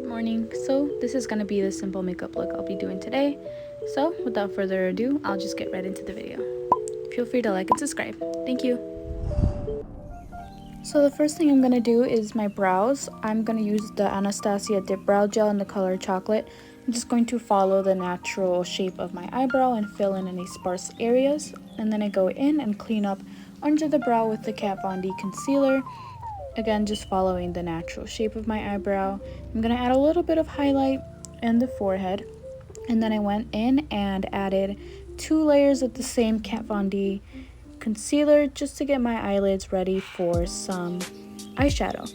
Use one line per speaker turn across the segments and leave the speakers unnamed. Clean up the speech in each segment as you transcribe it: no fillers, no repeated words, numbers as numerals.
Morning. So this is going to be the simple makeup look I'll be doing today. So without further ado, I'll just get right into the video. Feel free to like and subscribe. Thank you. So the first thing I'm going to do is my brows. I'm going to use the Anastasia Dip Brow Gel in the color Chocolate. I'm just going to follow the natural shape of my eyebrow and fill in any sparse areas. And then I go in and clean up under the brow with the Kat Von D concealer. Again, just following the natural shape of my eyebrow. I'm going to add a little bit of highlight in the forehead. And then I went in and added 2 layers of the same Kat Von D concealer just to get my eyelids ready for some eyeshadow.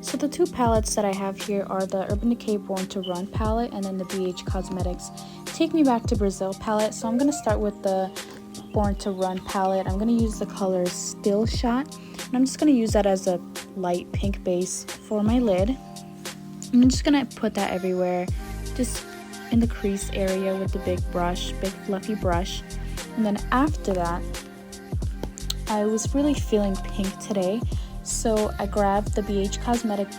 So the 2 palettes that I have here are the Urban Decay Born to Run palette and then the BH Cosmetics Take Me Back to Brazil palette. So I'm going to start with the Born to Run palette. I'm going to use the color Still Shot. And I'm just going to use that as a light pink base for my lid. And I'm just going to put that everywhere, just in the crease area with the big fluffy brush. And then after that, I was really feeling pink today, so I grabbed the BH Cosmetics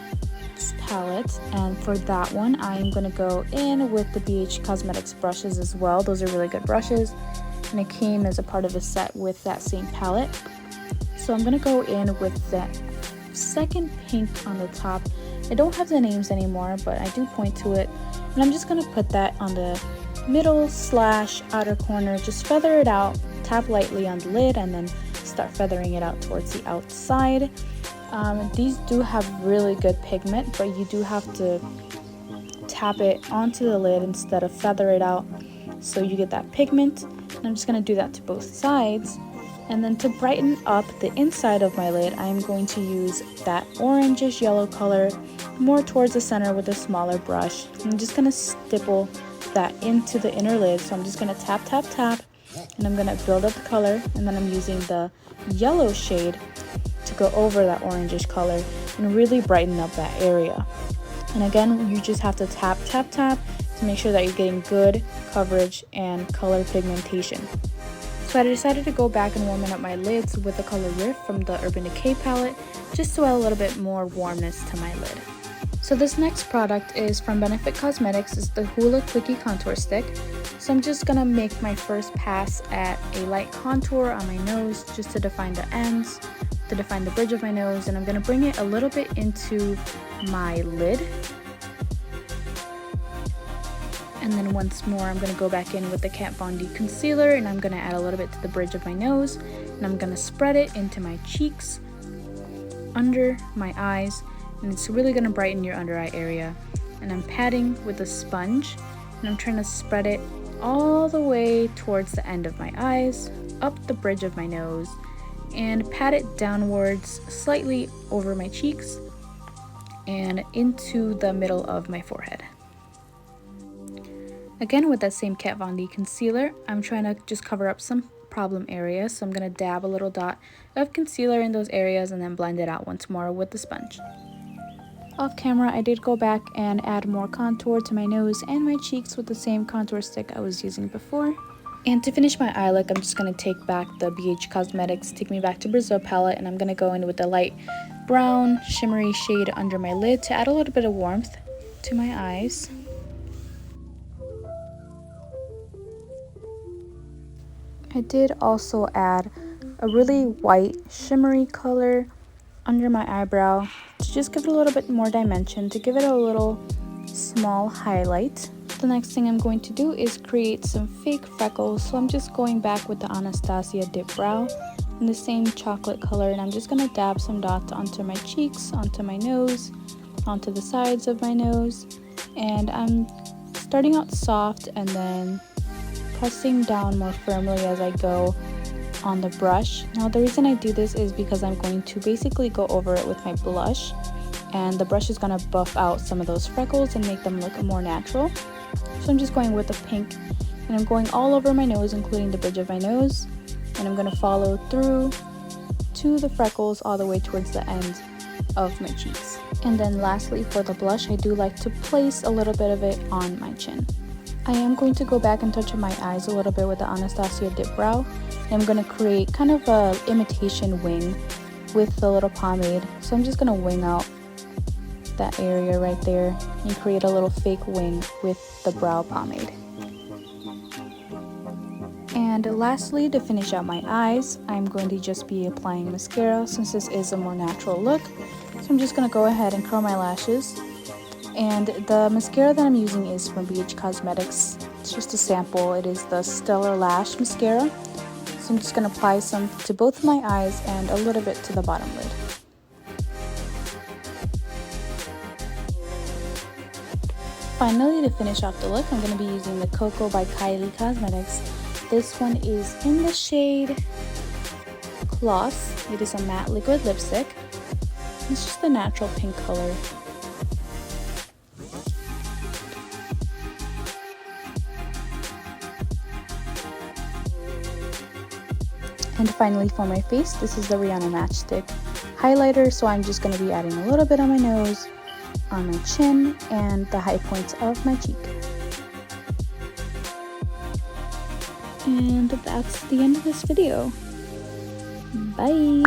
palette, and for that one, I'm going to go in with the BH Cosmetics brushes as well. Those are really good brushes, and it came as a part of a set with that same palette. So I'm going to go in with that second pink on the top. I don't have the names anymore, but I do point to it. And I'm just going to put that on the middle / outer corner. Just feather it out, tap lightly on the lid, and then start feathering it out towards the outside. These do have really good pigment, but you do have to tap it onto the lid instead of feather it out so you get that pigment. And I'm just going to do that to both sides. And then to brighten up the inside of my lid, I'm going to use that orangish yellow color more towards the center with a smaller brush. I'm just going to stipple that into the inner lid. So I'm just going to tap, tap, tap, and I'm going to build up the color. And then I'm using the yellow shade to go over that orangish color and really brighten up that area. And again, you just have to tap, tap, tap to make sure that you're getting good coverage and color pigmentation. So I decided to go back and warm up my lids with the color Rift from the Urban Decay palette, just to add a little bit more warmness to my lid. So this next product is from Benefit Cosmetics. It's the Hula Quickie Contour Stick. So I'm just going to make my first pass at a light contour on my nose just to define the ends, to define the bridge of my nose, and I'm going to bring it a little bit into my lid. And then once more, I'm going to go back in with the Kat Von D concealer, and I'm going to add a little bit to the bridge of my nose, and I'm going to spread it into my cheeks, under my eyes, and it's really going to brighten your under eye area. And I'm patting with a sponge, and I'm trying to spread it all the way towards the end of my eyes, up the bridge of my nose, and pat it downwards slightly over my cheeks and into the middle of my forehead. Again, with that same Kat Von D concealer, I'm trying to just cover up some problem areas. So I'm going to dab a little dot of concealer in those areas and then blend it out once more with the sponge. Off camera, I did go back and add more contour to my nose and my cheeks with the same contour stick I was using before. And to finish my eye look, I'm just going to take back the BH Cosmetics Take Me Back to Brazil palette, and I'm going to go in with the light brown shimmery shade under my lid to add a little bit of warmth to my eyes. I did also add a really white shimmery color under my eyebrow to just give it a little bit more dimension, to give it a little small highlight. The next thing I'm going to do is create some fake freckles. So I'm just going back with the Anastasia Dip Brow in the same chocolate color, and I'm just going to dab some dots onto my cheeks, onto my nose, onto the sides of my nose. And I'm starting out soft and then pressing down more firmly as I go on the brush. Now the reason I do this is because I'm going to basically go over it with my blush, and the brush is going to buff out some of those freckles and make them look more natural. So I'm just going with the pink, and I'm going all over my nose, including the bridge of my nose, and I'm going to follow through to the freckles all the way towards the end of my cheeks. And then lastly, for the blush, I do like to place a little bit of it on my chin. I am going to go back and touch up my eyes a little bit with the Anastasia Dip Brow. I'm going to create kind of a imitation wing with the little pomade. So I'm just going to wing out just that area right there and create a little fake wing with the brow pomade. And lastly, to finish out my eyes, I'm going to just be applying mascara since this is a more natural look. So I'm just going to go ahead and curl my lashes. And the mascara that I'm using is from BH Cosmetics. It's just a sample. It is the Stellar Lash Mascara. So I'm just going to apply some to both of my eyes and a little bit to the bottom lid. Finally, to finish off the look, I'm going to be using the Cocoa by Kylie Cosmetics. This one is in the shade Gloss. It is a matte liquid lipstick. It's just a natural pink color. And finally for my face, this is the Rihanna Matchstick highlighter. So I'm just going to be adding a little bit on my nose, on my chin, and the high points of my cheek. And that's the end of this video. Bye!